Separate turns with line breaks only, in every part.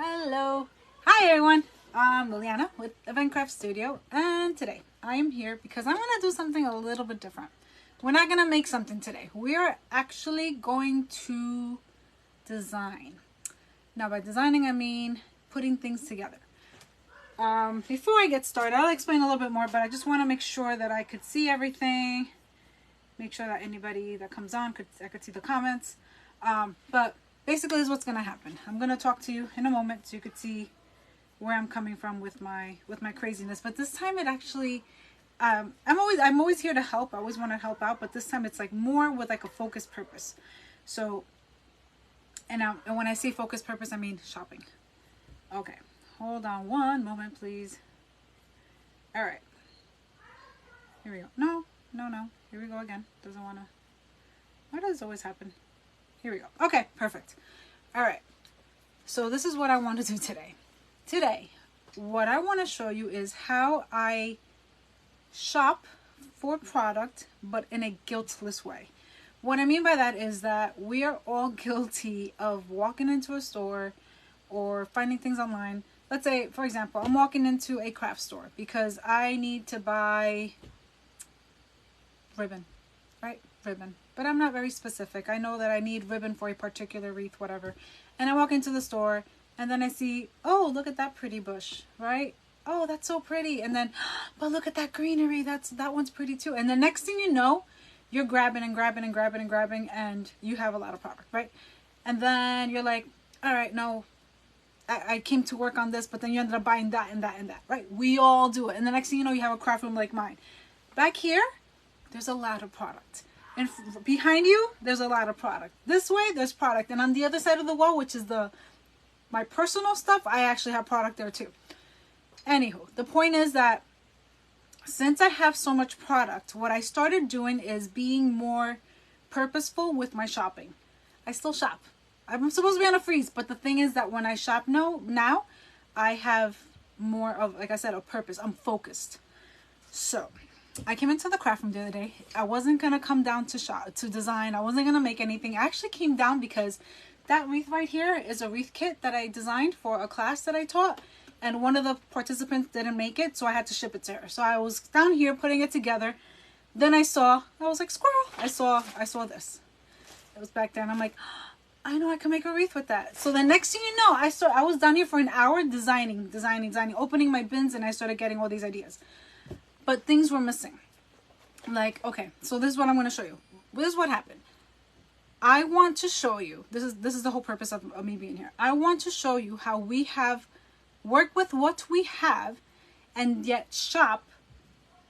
Hello. Hi everyone. I'm Liliana with Craft Studio, and today I am here because I'm going to do something a little bit different. We're not going to make something today. We're actually going to design. Now by designing I mean putting things together. Before I get started, I'll explain a little bit more, but I just want to make sure that I could see everything. Make sure that anybody that comes on I could see the comments. But basically is what's going to happen. I'm going to talk to you in a moment so you could see where I'm coming from with my craziness. But this time it actually, I'm always here to help. I always want to help out, but this time it's like more with like a focused purpose. So, and when I say focused purpose, I mean shopping. Okay, hold on one moment, please. All right, here we go. No. Here we go again. Doesn't want to. Why does this always happen? Here we go. Okay, perfect. All right. So this is what I want to do today. Today, what I want to show you is how I shop for product, but in a guiltless way. What I mean by that is that we are all guilty of walking into a store or finding things online. Let's say, for example, I'm walking into a craft store because I need to buy ribbon, right? Ribbon. But I'm not very specific. I know that I need ribbon for a particular wreath, whatever. And I walk into the store and then I see, oh, look at that pretty bush, right? Oh, that's so pretty. And then, but look at that greenery. That one's pretty too. And the next thing you know, you're grabbing and grabbing and grabbing and grabbing and you have a lot of product, right? And then you're like, all right, no, I came to work on this, but then you ended up buying that and that and that, right? We all do it. And the next thing you know, you have a craft room like mine. Back here, there's a lot of product. And behind you, there's a lot of product. This way, there's product. And on the other side of the wall, which is my personal stuff, I actually have product there too. Anywho, the point is that since I have so much product, what I started doing is being more purposeful with my shopping. I still shop. I'm supposed to be on a freeze, but the thing is that when I shop now, I have more of, like I said, a purpose. I'm focused. So I came into the craft room the other day. I wasn't going to come down to design. I wasn't going to make anything. I actually came down because that wreath right here is a wreath kit that I designed for a class that I taught. And one of the participants didn't make it, so I had to ship it to her. So I was down here putting it together. Then I was like, squirrel. I saw this. It was back there and I'm like, I know I can make a wreath with that. So the next thing you know, I was down here for an hour designing, opening my bins, and I started getting all these ideas. But things were missing. Like, okay, so this is what I'm going to show you. This is what happened. I want to show you, this is the whole purpose of me being here. I want to show you how we have worked with what we have and yet shop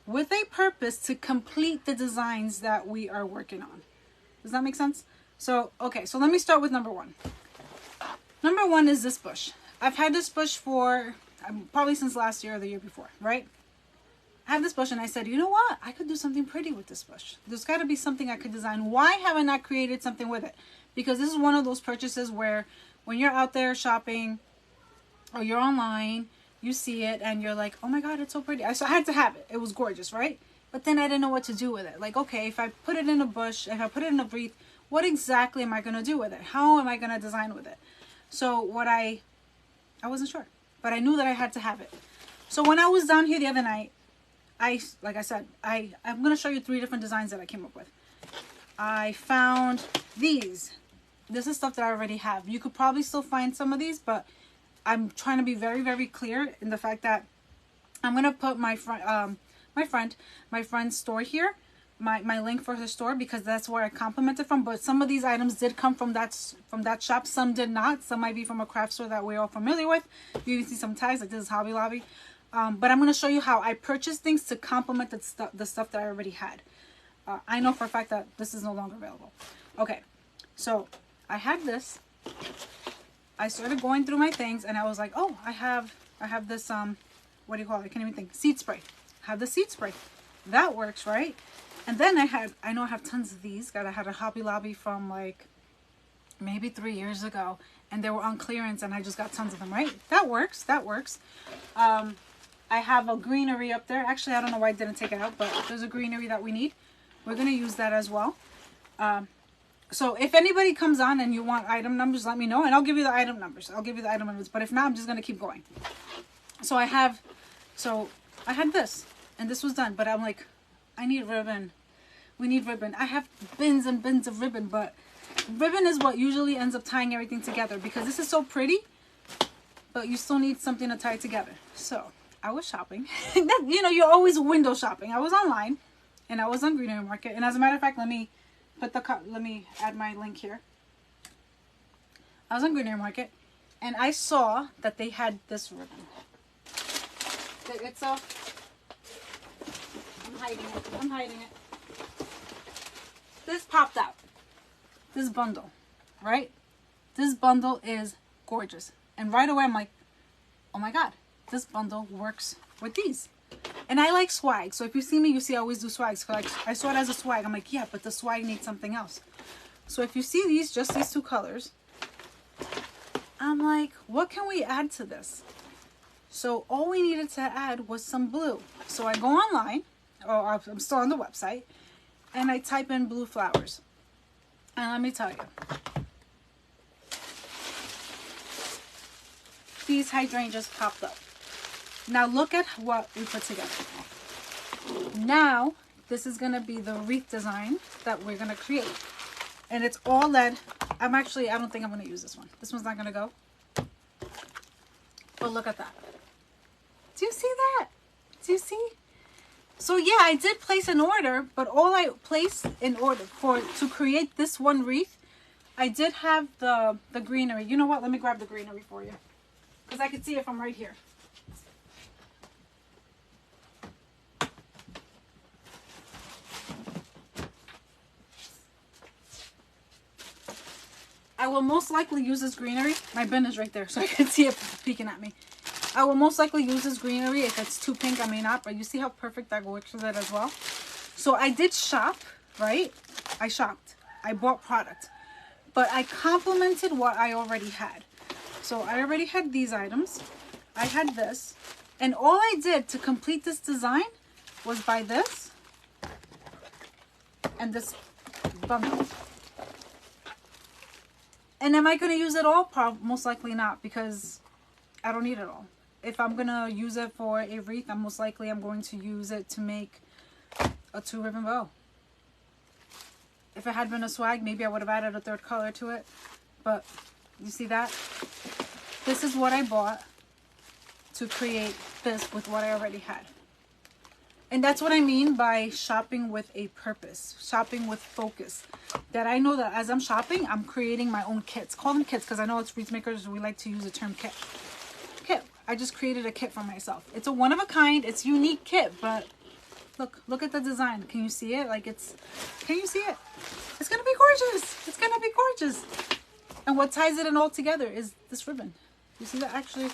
with a purpose to complete the designs that we are working on. Does that make sense? So, okay, so let me start with number one. Number one is this bush. I've had this bush for probably since last year or the year before, right? I have this bush and I said, you know what? I could do something pretty with this bush. There's got to be something I could design. Why have I not created something with it? Because this is one of those purchases where when you're out there shopping or you're online, you see it and you're like, oh my God, it's so pretty. So I had to have it. It was gorgeous, right? But then I didn't know what to do with it. Like, okay, if I put it in a bush, if I put it in a wreath, what exactly am I going to do with it? How am I going to design with it? So I wasn't sure, but I knew that I had to have it. So when I was down here the other night, like I said, I'm going to show you 3 different designs that I came up with. I found these. This is stuff that I already have. You could probably still find some of these, but I'm trying to be very, very clear in the fact that I'm going to put my friend's store here, my link for her store, because that's where I complimented from. But some of these items did come from that shop. Some did not. Some might be from a craft store that we're all familiar with. You can see some tags, like this is Hobby Lobby. But I'm going to show you how I purchased things to complement the stuff that I already had. I know for a fact that this is no longer available. Okay, so I had this. I started going through my things and I was like, oh, I have this, what do you call it? I can't even think. Seed spray. I have the seed spray. That works, right? And then I know I have tons of these. I had a Hobby Lobby from like maybe 3 years ago and they were on clearance and I just got tons of them, right? That works. I have a greenery up there. Actually, I don't know why I didn't take it out, but there's a greenery that we need. We're going to use that as well. So if anybody comes on and you want item numbers, let me know and I'll give you the item numbers. I'll give you the item numbers. But if not, I'm just going to keep going. So I had this and this was done, but I'm like, I need ribbon. We need ribbon. I have bins and bins of ribbon, but ribbon is what usually ends up tying everything together because this is so pretty, but you still need something to tie it together. So I was shopping. You know, you're always window shopping. I was online and I was on Greenery Market. And as a matter of fact, let me add my link here. I was on Greenery Market and I saw that they had this ribbon. It's a, I'm hiding it. This popped out. This bundle, right? This bundle is gorgeous. And right away I'm like, oh my God, this bundle works with these. And I like swag. So if you see me, you see I always do swags. Like, I saw it as a swag. I'm like, yeah, but the swag needs something else. So if you see these, just these two colors, I'm like, what can we add to this? So all we needed to add was some blue. So I go online, or I'm still on the website, and I type in blue flowers. And let me tell you, these hydrangeas popped up. Now look at what we put together. Now this is going to be the wreath design that we're going to create. And it's all lead. I don't think I'm going to use this one. This one's not going to go. But look at that. Do you see that? Do you see? So yeah, I did place an order, but all I placed in order to create this one wreath, I did have the greenery. You know what? Let me grab the greenery for you. Because I can see it from right here. I will most likely use this greenery. My bin is right there, so I can see it peeking at me. I will most likely use this greenery. If it's too pink, I may not. But you see how perfect that works with it as well. So I did shop, right? I shopped. I bought product. But I complemented what I already had. So I already had these items. I had this. And all I did to complete this design was buy this and this bundle. And am I going to use it all? Most likely not, because I don't need it all. If I'm going to use it for a wreath, I'm going to use it to make a 2-ribbon bow. If it had been a swag, maybe I would have added a third color to it. But you see that? This is what I bought to create this with what I already had. And that's what I mean by shopping with a purpose, shopping with focus. That I know that as I'm shopping, I'm creating my own kits. Call them kits because I know it's wreath makers, we like to use the term kit. Kit. I just created a kit for myself. It's a one of a kind, it's unique kit, but look at the design. Can you see it? Can you see it? It's gonna be gorgeous. It's gonna be gorgeous. And what ties it in all together is this ribbon. You see that? Actually,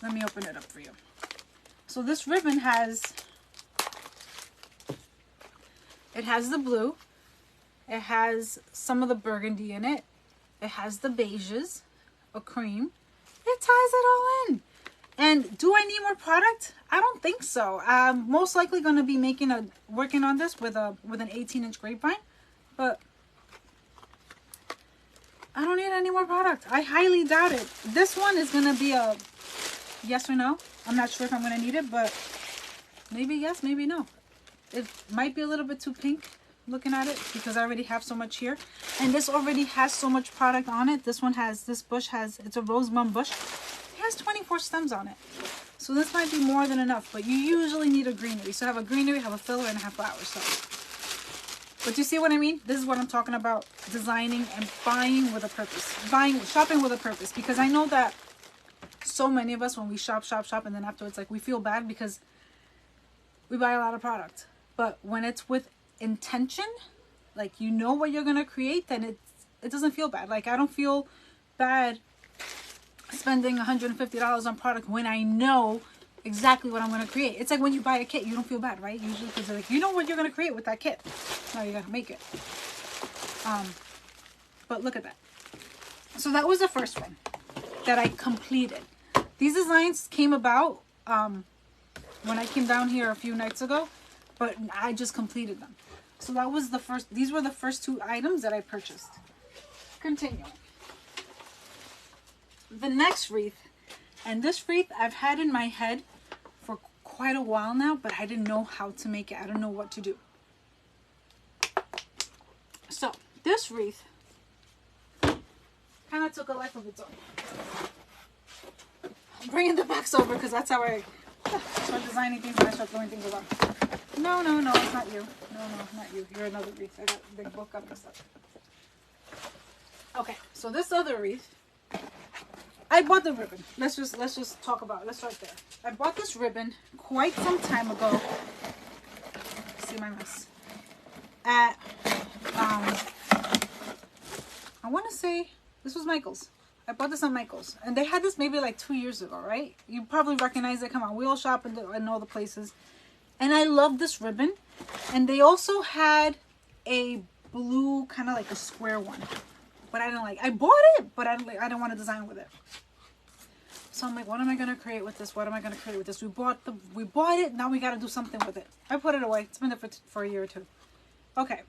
let me open it up for you. So this ribbon has the blue, it has some of the burgundy in it, it has the beiges, a cream, it ties it all in. And do I need more product? I don't think so. I'm most likely going to be working on this with an 18-inch grapevine, but I don't need any more product. I highly doubt it. This one is going to be a yes or no. I'm not sure if I'm going to need it, but maybe yes, maybe no. It might be a little bit too pink looking at it because I already have so much here. And this already has so much product on it. This bush has, it's a rosebud bush. It has 24 stems on it. So this might be more than enough, but you usually need a greenery. So have a greenery, have a filler, and have flowers. So, but you see what I mean? This is what I'm talking about, designing and buying with a purpose. Shopping with a purpose, because I know that so many of us, when we shop, and then afterwards, like, we feel bad because we buy a lot of product. But when it's with intention, like, you know what you're going to create, then it doesn't feel bad. Like, I don't feel bad spending $150 on product when I know exactly what I'm going to create. It's like when you buy a kit, you don't feel bad, right? Usually, because like, you know what you're going to create with that kit. Now you got to make it. But look at that. So that was the first one that I completed. These designs came about when I came down here a few nights ago, but I just completed them. So that was the first, these were the first two items that I purchased. Continuing. The next wreath, and this wreath I've had in my head for quite a while now, but I didn't know how to make it. I don't know what to do. So this wreath kind of took a life of its own. I'm bringing the box over because that's how I start designing things and I start throwing things around. No, it's not you. No, not you. You're another wreath. I got the big book up and stuff. Okay, so this other wreath, I bought the ribbon. Let's just talk about it. Let's start there. I bought this ribbon quite some time ago. See my mess. At I want to say this was Michael's. I bought this on Michael's, and they had this maybe like 2 years ago, right? You probably recognize it. Come on, we all shop in all the places. And I love this ribbon. And they also had a blue, kind of like a square one, but I didn't like. I bought it, but I didn't want to design with it. So I'm like, what am I gonna create with this? What am I gonna create with this? We bought it. Now we gotta do something with it. I put it away. It's been there for a year or two. Okay.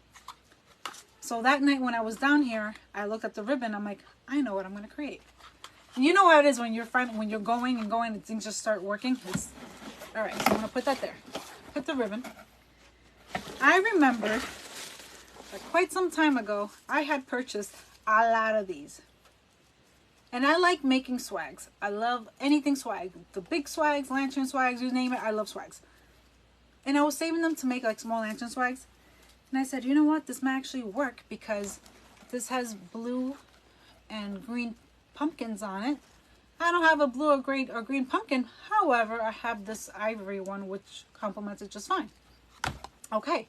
So that night when I was down here, I looked at the ribbon. I'm like, I know what I'm gonna create. And you know how it is when you're going and things just start working. All right. So I'm gonna put that there. Put the ribbon. I remember that quite some time ago, I had purchased a lot of these. And I like making swags. I love anything swag. The big swags, lantern swags, you name it. I love swags. And I was saving them to make like small lantern swags. And I said, you know what? This might actually work because this has blue and green pumpkins on it. I don't have a blue or green pumpkin. However, I have this ivory one, which complements it just fine. Okay.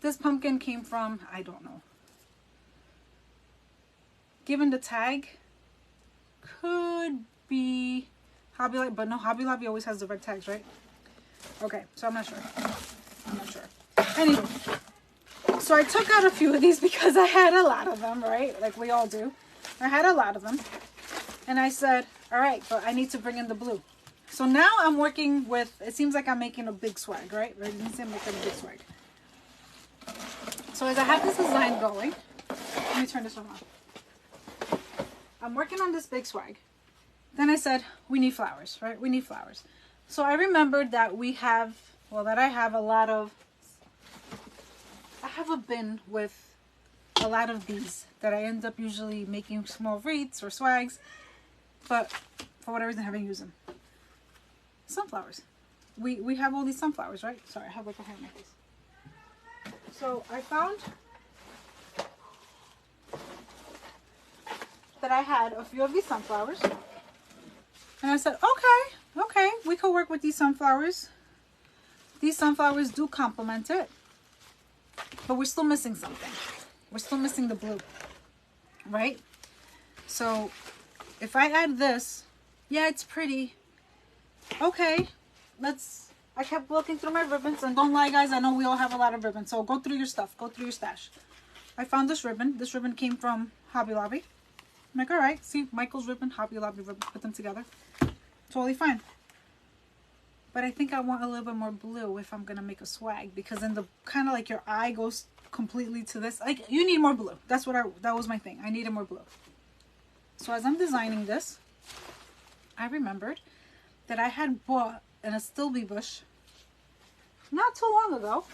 This pumpkin came from, I don't know. Given the tag, could be Hobby Lobby, but no, Hobby Lobby always has the red tags, right? Okay, so I'm not sure. Anyway, so I took out a few of these because I had a lot of them, right? Like we all do. I had a lot of them. And I said, all right, but I need to bring in the blue. So now I'm working with, it seems like I'm making a big swag, right? It seems like I'm making a big swag. So as I have this design going, let me turn this one on. I'm working on this big swag. Then I said, we need flowers, right? We need flowers. So I remembered that I have a lot of, I have a bin with a lot of these that I end up usually making small wreaths or swags, but for whatever reason I haven't used them. Sunflowers. We have all these sunflowers, right? Sorry, I have like a hair in my face. So I found that I had a few of these sunflowers. And I said, okay, we could work with these sunflowers. These sunflowers do complement it. But we're still missing something. We're still missing the blue. Right? So if I add this, yeah, it's pretty. Okay, I kept looking through my ribbons, and don't lie, guys, I know we all have a lot of ribbons, so go through your stuff, go through your stash. I found this ribbon. This ribbon came from Hobby Lobby. I'm like, all right, see, Michael's ribbon, Hobby Lobby ribbon, put them together. Totally fine. But I think I want a little bit more blue if I'm going to make a swag, because then the kind of like your eye goes completely to this. Like, you need more blue. That was my thing. I needed more blue. So as I'm designing this, I remembered that I had bought a stilby bush not too long ago,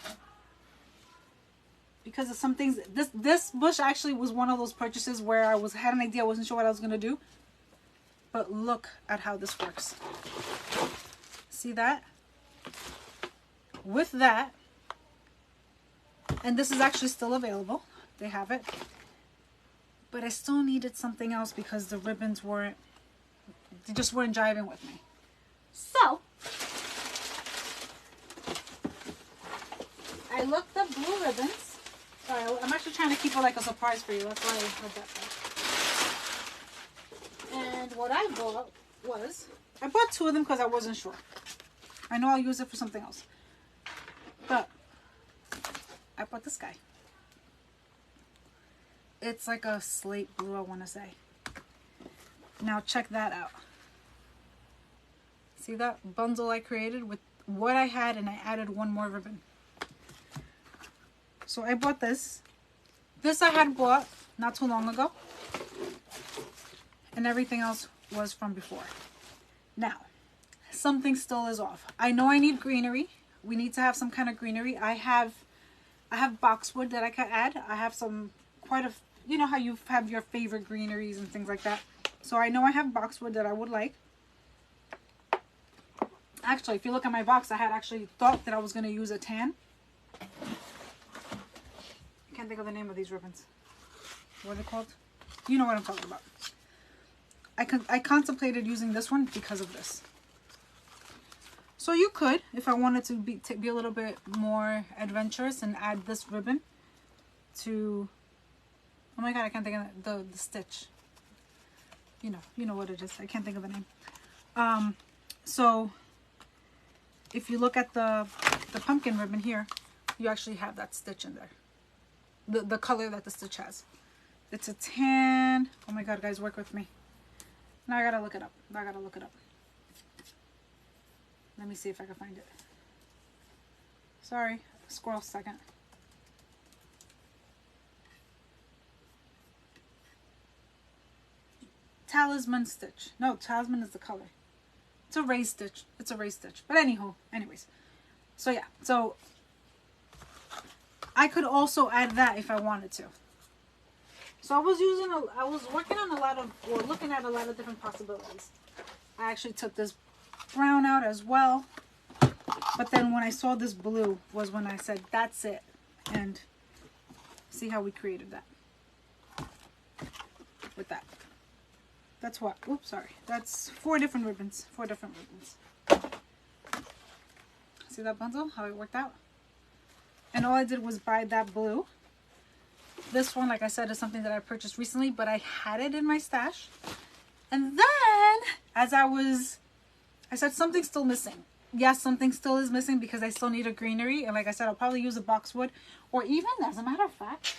because of some things. This bush actually was one of those purchases where I had an idea, I wasn't sure what I was going to do. But look at how this works. See that? With that, and this is actually still available. They have it. But I still needed something else because the ribbons just weren't jiving with me. So I looked up blue ribbons. Sorry, I'm actually trying to keep it like a surprise for you. That's why I had that there. And what I bought was, I bought two of them because I wasn't sure. I know I'll use it for something else. But I bought this guy. It's like a slate blue, I want to say. Now check that out. See that bundle I created with what I had, and I added one more ribbon. So I bought this. This I had bought not too long ago. And everything else was from before. Now, something still is off. I know I need greenery. We need to have some kind of greenery. I have boxwood that I can add. I have some you know how you have your favorite greeneries and things like that. So I know I have boxwood that I would like. Actually, if you look at my box, I had actually thought that I was going to use a tan. I can't think of the name of these ribbons. What are they called? You know what I'm talking about. I contemplated using this one because of this. So you could, if I wanted to be a little bit more adventurous, and add this ribbon to, oh my god, I can't think of the stitch. You know what it is. I can't think of the name. So if you look at the pumpkin ribbon here, you actually have that stitch in there. The color that the stitch has. It's a tan. Oh my god, guys, work with me. Now I gotta look it up. Let me see if I can find it. Sorry, scroll a second. Talisman stitch. No, talisman is the color. It's a raised stitch. But anyways. So yeah, so I could also add that if I wanted to. So I was working on looking at a lot of different possibilities. I actually took this brown out as well. But then when I saw this blue was when I said, that's it. And see how we created that. With that. That's what? Oops, sorry. That's 4 different ribbons. See that bundle? How it worked out? And all I did was buy that blue. This one, like I said, is something that I purchased recently, but I had it in my stash. And then, as I said, something's still missing. Yes, something still is missing because I still need a greenery. And like I said, I'll probably use a boxwood. Or even, as a matter of fact,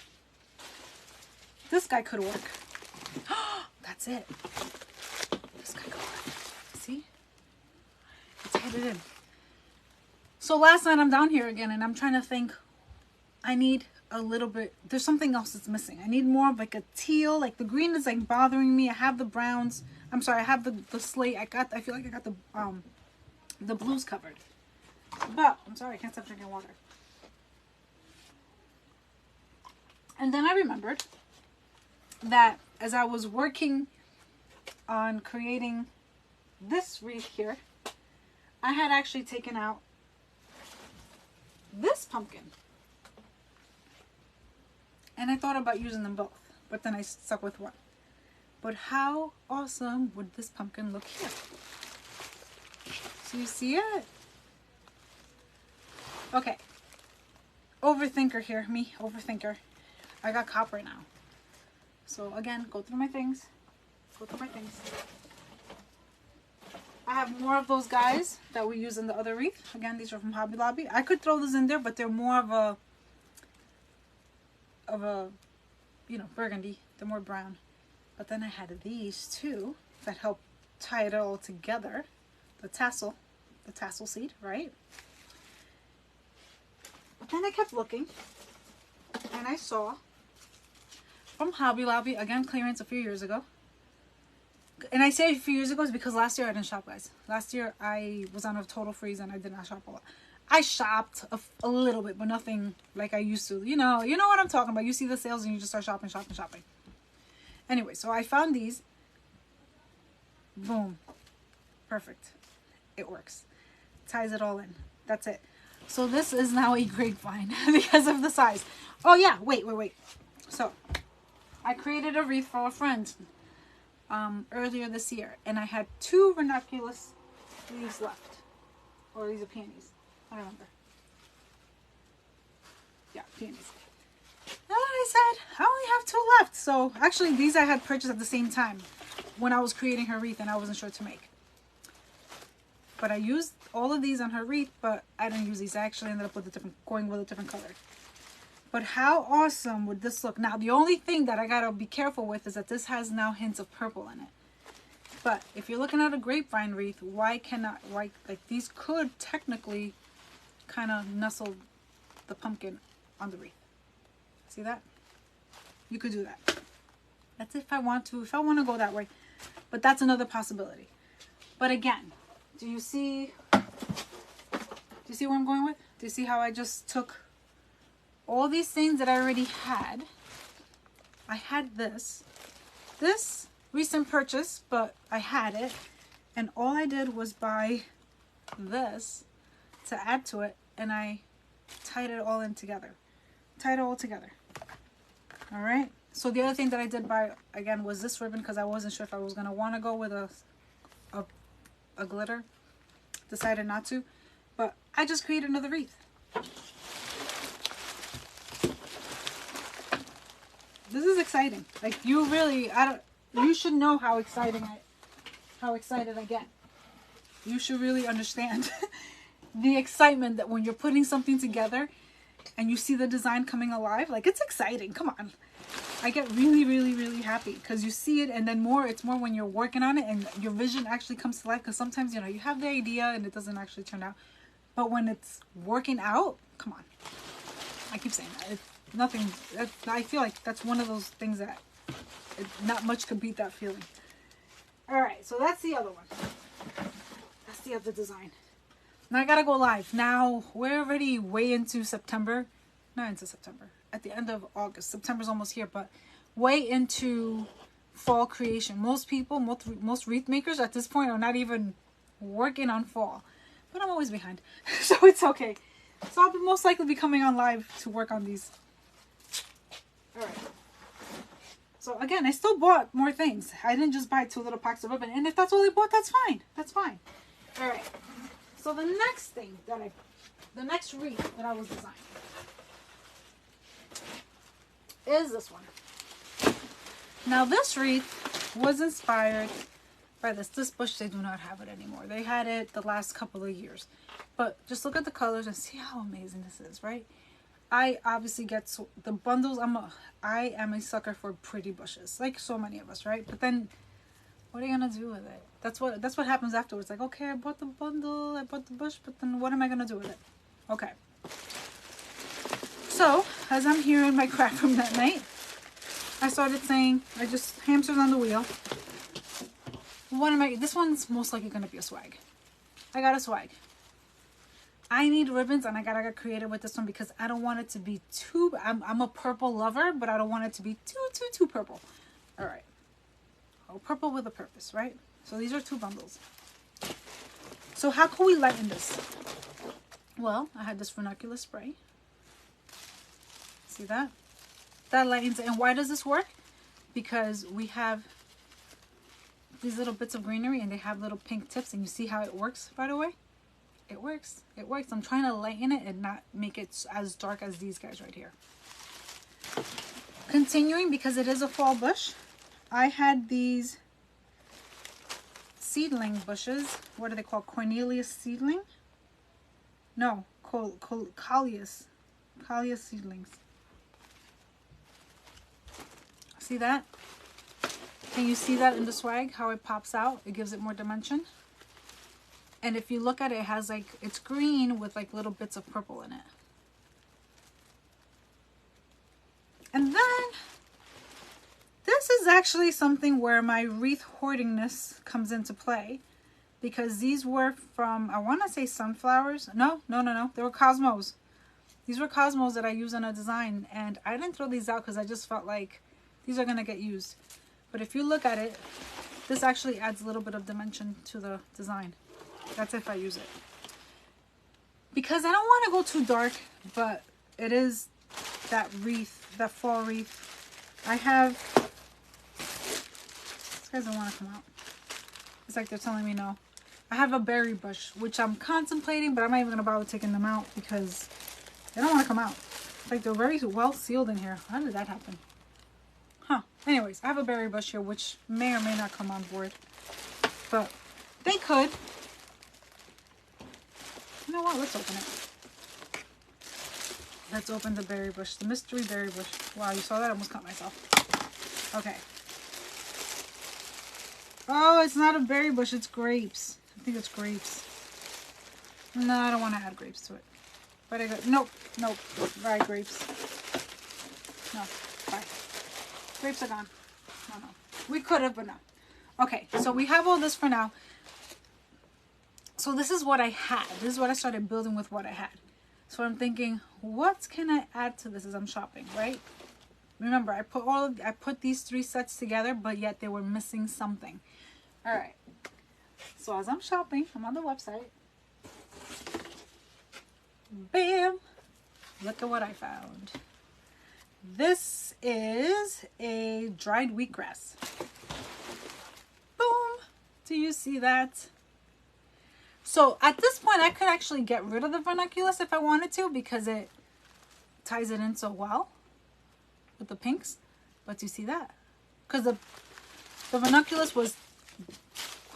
this guy could work. That's it. This guy could work. See? It's headed in. So last night I'm down here again and I'm trying to think. I need a little bit. There's something else that's missing. I need more of like a teal. Like the green is like bothering me. I have the browns. I'm sorry. I have the slate. I feel like I got the blues covered. But I'm sorry. I can't stop drinking water. And then I remembered that as I was working on creating this wreath here, I had actually taken out this pumpkin. And I thought about using them both, but then I stuck with one. But how awesome would this pumpkin look here? So you see it? Okay. Overthinker here, me, overthinker. I got copper now. So again, go through my things. I have more of those guys that we use in the other wreath. Again, these are from Hobby Lobby. I could throw those in there, but they're more of a burgundy. They're more brown. But then I had these too that help tie it all together. The tassel seed, right? But then I kept looking and I saw from Hobby Lobby, again, clearance a few years ago. And I say a few years ago is because last year I didn't shop, guys. Last year I was on a total freeze and I did not shop a lot. I shopped a little bit, but nothing like I used to. You know what I'm talking about. You see the sales and you just start shopping. Anyway, so I found these. Boom. Perfect. It works. Ties it all in. That's it. So this is now a grapevine because of the size. Oh yeah, wait. So I created a wreath for a friend earlier this year, and I had 2 ranunculus leaves left. Or these are peonies. I don't remember. Yeah, peonies. And I said, I only have 2 left. So actually these I had purchased at the same time when I was creating her wreath and I wasn't sure to make. But I used all of these on her wreath, but I didn't use these. I actually ended up with going with a different color. But how awesome would this look? Now, the only thing that I gotta be careful with is that this has now hints of purple in it. But if you're looking at a grapevine wreath, like these could technically kind of nestle the pumpkin on the wreath. See that? You could do that. That's if I want to go that way. But that's another possibility. But again, do you see where I'm going with? Do you see how I just took all these things that I already had? I had this recent purchase, but I had it. And all I did was buy this to add to it. And I tied it all in together. Tied it all together. All right. So the other thing that I did buy, again, was this ribbon because I wasn't sure if I was going to want to go with a glitter. Decided not to. But I just created another wreath. This is exciting. Like, you really, you should know how excited I get. You should really understand the excitement that when you're putting something together and you see the design coming alive. Like, it's exciting. Come on. I get really, really, really happy because you see it, and then it's more when you're working on it and your vision actually comes to life, because sometimes, you know, you have the idea and it doesn't actually turn out. But when it's working out, come on. I keep saying that. I feel like that's one of those things that not much could beat that feeling. All right, so that's the other one. That's the other design. Now I gotta go live. Now we're already way into September. Not into September. At the end of August. September's almost here, but way into fall creation. Most people, most wreath makers at this point are not even working on fall. But I'm always behind. So it's okay. So I'll most likely be coming on live to work on these. Alright. So again, I still bought more things. I didn't just buy 2 little packs of ribbon. And if that's all I bought, that's fine. That's fine. Alright. So the next thing the next wreath that I was designing is this one. Now this wreath was inspired by this bush. They do not have it anymore. They had it the last couple of years. But just look at the colors and see how amazing this is, right? I obviously get the bundles. I am a sucker for pretty bushes, like so many of us, right? But then what are you gonna do with it? That's what happens afterwards. Like, okay, I bought the bundle, I bought the bush, but then what am I gonna do with it? Okay. So as I'm here in my craft room that night, I started saying, I just hamstered on the wheel. This one's most likely gonna be a swag. I got a swag. I need ribbons, and I gotta get creative with this one because I don't want it to be too. I'm a purple lover, but I don't want it to be too purple. All right. Oh, purple with a purpose, right? So these are 2 bundles. So how can we lighten this? Well, I had this vernacular spray. See that? That lightens it. And why does this work? Because we have these little bits of greenery and they have little pink tips, and you see how it works right away? It works. It works. I'm trying to lighten it and not make it as dark as these guys right here. Continuing, because it is a fall bush, I had these seedling bushes. What are they called? Cornelius seedling? No, Callias seedlings. See that? Can you see that in the swag? How it pops out? It gives it more dimension. And if you look at it, it has like, it's green with like little bits of purple in it. And then this is actually something where my wreath hoardingness comes into play, because these were from, I want to say sunflowers. No. They were cosmos. These were cosmos that I use in a design, and I didn't throw these out because I just felt like these are going to get used. But if you look at it, this actually adds a little bit of dimension to the design. That's if I use it. Because I don't want to go too dark, but it is that wreath, that fall wreath. I have, these guys don't want to come out. It's like they're telling me no. I have a berry bush, which I'm contemplating, but I'm not even going to bother taking them out because they don't want to come out. It's like they're very well sealed in here. How did that happen? Huh. Anyways, I have a berry bush here, which may or may not come on board. But they could. You know what? Let's open it. Let's open the berry bush. The mystery berry bush. Wow, you saw that? I almost cut myself. Okay. Oh, it's not a berry bush. It's grapes. I think it's grapes. No, I don't want to add grapes to it. But I go, nope. Rye grapes. No. Bye. Grapes are gone. No, no. We could have, but no. Okay, so we have all this for now. So this is what I had. This is what I started building with what I had. So I'm thinking, what can I add to this as I'm shopping, right? Remember, I put these 3 sets together, but yet they were missing something. All right. So as I'm shopping, I'm on the website. Bam! Look at what I found. This is a dried wheatgrass. Boom! Do you see that? So at this point, I could actually get rid of the ranunculus if I wanted to, because it ties it in so well with the pinks. But do you see that? Because the ranunculus was,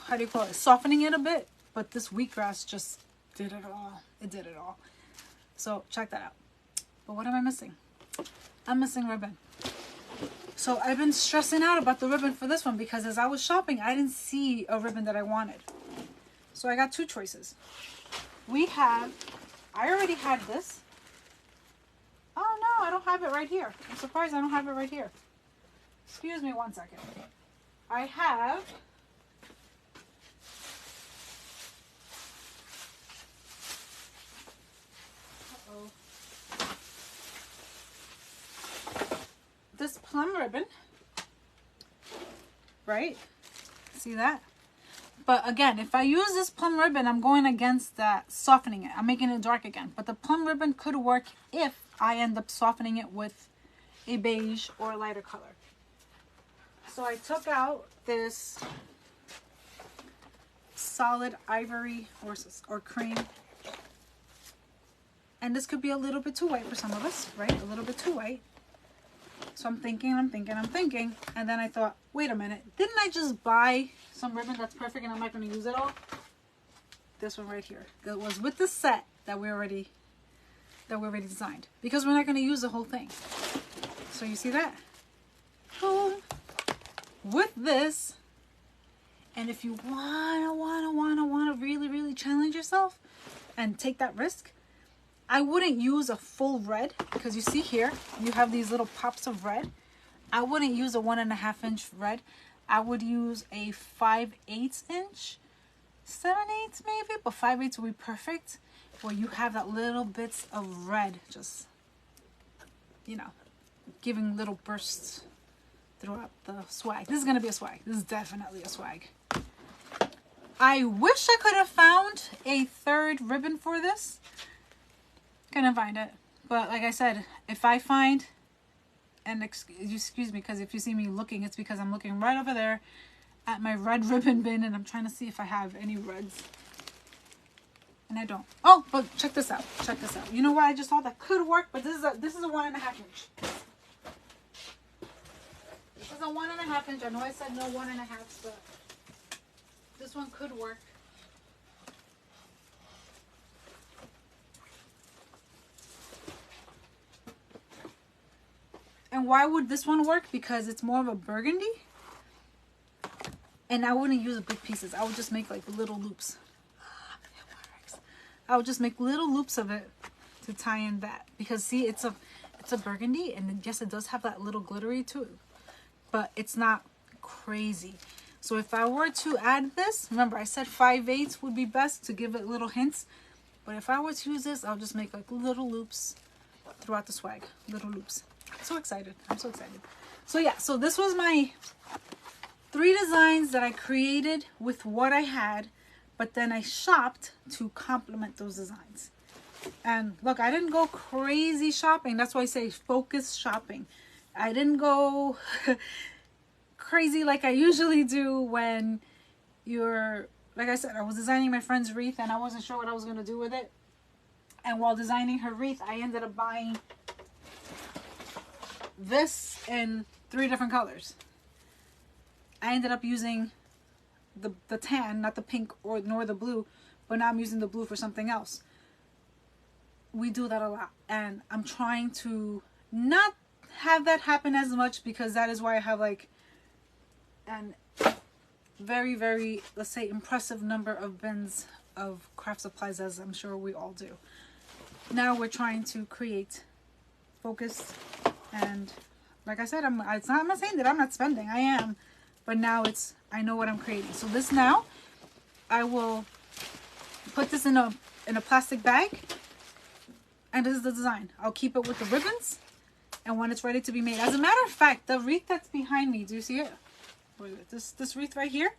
how do you call it, softening it a bit, but this wheatgrass just did it all. It did it all. So check that out. But what am I missing? I'm missing ribbon. So I've been stressing out about the ribbon for this one, because as I was shopping, I didn't see a ribbon that I wanted. So I got 2 choices. I already had this. Oh no, I don't have it right here. I'm surprised I don't have it right here. Excuse me 1 second. I have this plum ribbon, right? See that? But again, if I use this plum ribbon, I'm going against that, softening it. I'm making it dark again. But the plum ribbon could work if I end up softening it with a beige or a lighter color. So I took out this solid ivory or cream. And this could be a little bit too white for some of us, right? A little bit too white. So I'm thinking. And then I thought, wait a minute. Didn't I just buy some ribbon that's perfect and I'm not going to use it all? This one right here. That was with the set that we already designed. Because we're not going to use the whole thing. So you see that? Boom. With this. And if you wanna really challenge yourself and take that risk, I wouldn't use a full red, because you see here, you have these little pops of red. I wouldn't use a 1.5 inch red. I would use a 5/8 inch, 7/8 maybe, but 5/8 would be perfect, where you have that little bits of red, just, you know, giving little bursts throughout the swag. This is going to be a swag. This is definitely a swag. I wish I could have found a 3rd ribbon for this. Couldn't find it. But like I said, if I find, and excuse me, because if you see me looking, it's because I'm looking right over there at my red ribbon bin, and I'm trying to see if I have any reds. And I don't. Oh, but check this out. Check this out. You know what I just thought that could work? But this is a 1.5 inch. This is a 1.5 inch. I know I said no 1.5, but this one could work. And why would this one work? Because it's more of a burgundy. And I wouldn't use big pieces. I would just make like little loops. It works. I would just make little loops of it to tie in that. Because see, it's a burgundy, and yes, it does have that little glittery to it. But it's not crazy. So if I were to add this, remember I said 5/8 would be best to give it little hints. But if I were to use this, I'll just make like little loops throughout the swag. Little loops. I'm so excited. I'm so excited. So yeah, so this was my 3 designs that I created with what I had, but then I shopped to complement those designs. And look, I didn't go crazy shopping. That's why I say focus shopping. I didn't go crazy like I usually do when you're, like I said, I was designing my friend's wreath and I wasn't sure what I was going to do with it. And while designing her wreath, I ended up buying this in 3 different colors. I ended up using the tan, not the pink nor the blue, but now I'm using the blue for something else. We do that a lot, and I'm trying to not have that happen as much, because that is why I have like an very, let's say, impressive number of bins of craft supplies, as I'm sure we all do. Now we're trying to create focus and like I said, I'm not saying that I'm not spending. I am. But now I know what I'm creating. So this now, I will put this in a plastic bag. And this is the design. I'll keep it with the ribbons. And when it's ready to be made. As a matter of fact, the wreath that's behind me, do you see it? Where is it? This wreath right here.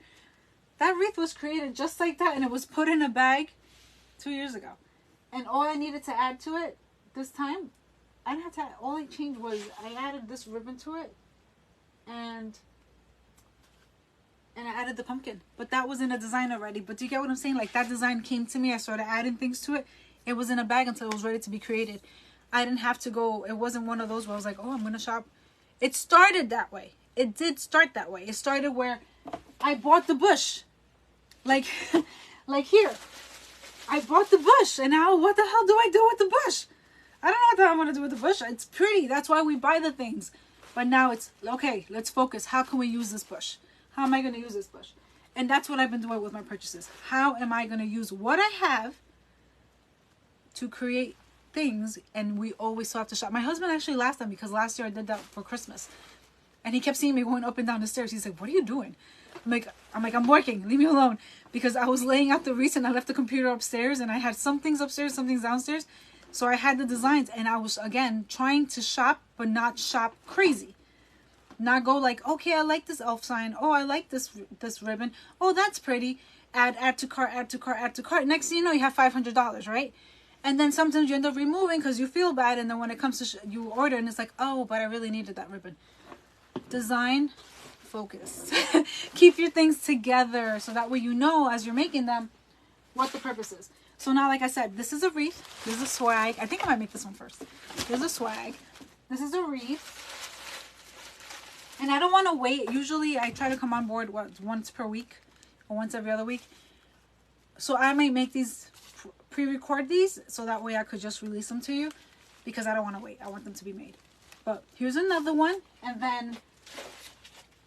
That wreath was created just like that. And it was put in a bag 2 years ago. And all I needed to add to it this time, I didn't have to add, all I changed was I added this ribbon to it. And I added the pumpkin. But that was in a design already. But do you get what I'm saying? Like that design came to me. I started adding things to it. It was in a bag until it was ready to be created. I didn't have to go. It wasn't one of those where I was like, oh, I'm going to shop. It started that way. It did start that way. It started where I bought the bush. Like here. I bought the bush. And now what the hell do I do with the bush? I don't know what the hell I'm going to do with the bush. It's pretty. That's why we buy the things. But now it's, okay, let's focus. How can we use this bush? How am I going to use this bush? And that's what I've been doing with my purchases. How am I going to use what I have to create things? And we always still have to shop. My husband actually laughed at me because last year I did that for Christmas. And he kept seeing me going up and down the stairs. He's like, what are you doing? I'm like, I'm working. Leave me alone. Because I was laying out the wreaths and I left the computer upstairs. And I had some things upstairs, some things downstairs. So I had the designs. And I was, again, trying to shop, but not shop crazy. Not go like, okay, I like this elf sign. Oh, I like this ribbon. Oh, that's pretty. Add to cart, add to cart, add to cart. Next thing you know, you have $500, right? And then sometimes you end up removing because you feel bad. And then when it comes to you order and it's like, oh, but I really needed that ribbon. Design, focus. Keep your things together so that way you know as you're making them what the purpose is. So now, like I said, this is a wreath. This is a swag. I think I might make this one first. There's a swag. This is a wreath. And I don't want to wait. Usually I try to come on board once per week or once every other week. So I might make these, pre-record these so that way I could just release them to you because I don't want to wait. I want them to be made. But here's another one. And then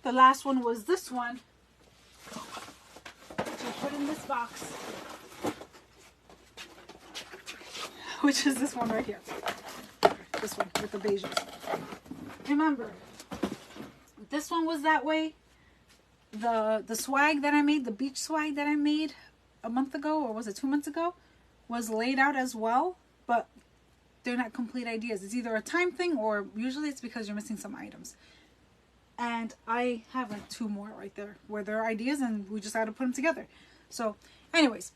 the last one was this one, which I put in this box, which is this one right here. This one with the beiges. Remember, this one was that way. The swag that I made, the beach swag that I made a month ago, or was it 2 months ago, was laid out as well, but they're not complete ideas. It's either a time thing or usually it's because you're missing some items. And I have like 2 more right there where there are ideas and we just had to put them together. So anyways,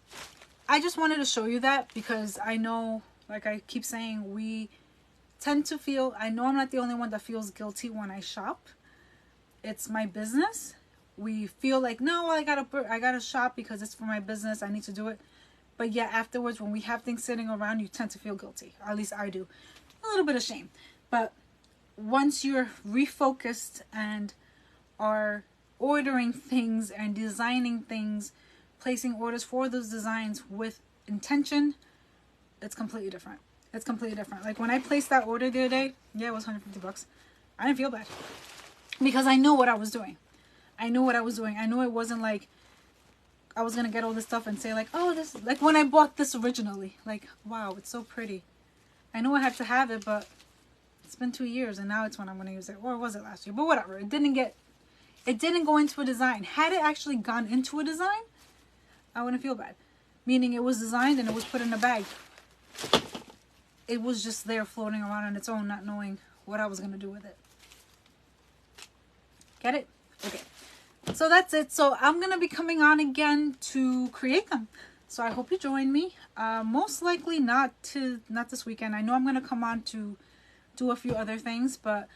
I just wanted to show you that because I know, like I keep saying, we tend to feel, I know I'm not the only one that feels guilty when I shop. It's my business. We feel like, no, I gotta shop because it's for my business. I need to do it. But yeah, afterwards, when we have things sitting around, you tend to feel guilty. Or at least I do. A little bit of shame. But once you're refocused and are ordering things and designing things, placing orders for those designs with intention, it's completely different. It's completely different. Like when I placed that order the other day, yeah, it was $150. I didn't feel bad. Because I knew what I was doing. I knew what I was doing. I knew it wasn't like I was going to get all this stuff and say like, oh, this, like when I bought this originally, like, wow, it's so pretty. I knew I had to have it, but it's been 2 years and now it's when I'm going to use it. Or was it last year? But whatever. It didn't go into a design. Had it actually gone into a design, I wouldn't feel bad. Meaning it was designed and it was put in a bag. It was just there floating around on its own, not knowing what I was going to do with it. Get it? Okay. So that's it. So I'm going to be coming on again to create them. So I hope you join me. Most likely not this weekend. I know I'm going to come on to do a few other things, but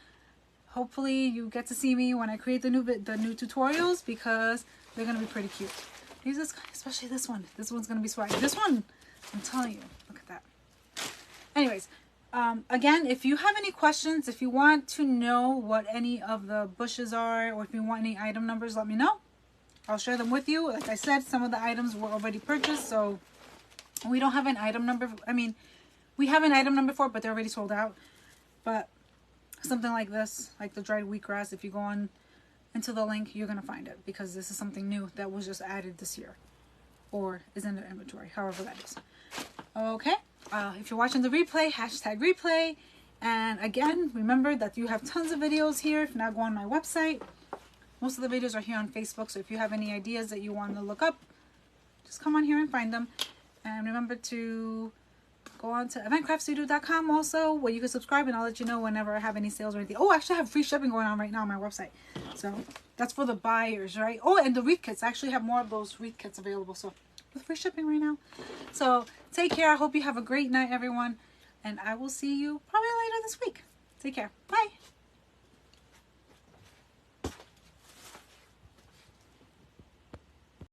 hopefully you get to see me when I create the new tutorials because they're going to be pretty cute. These is, especially this one. This one's going to be swag. This one, I'm telling you, look at that. Anyways, again, if you have any questions, if you want to know what any of the bushes are, or if you want any item numbers, let me know. I'll share them with you. Like I said, some of the items were already purchased, so we don't have an item number. I mean, we have an item number for it, but they're already sold out. But something like this, like the dried wheatgrass, if you go on into the link, you're going to find it because this is something new that was just added this year or is in the inventory, however that is. Okay. If you're watching the replay, hashtag replay. And again, remember that you have tons of videos here. If not, go on my website. Most of the videos are here on Facebook, so if you have any ideas that you want to look up, just come on here and find them. And remember to go on to eventcraftstudio.com also, where you can subscribe, and I'll let you know whenever I have any sales or anything. Oh, actually I have free shipping going on right now on my website. So that's for the buyers, right? Oh, and the wreath kits. I actually have more of those wreath kits available, so with free shipping right now. So take care. I hope you have a great night, everyone. And I will see you probably later this week. Take care. Bye.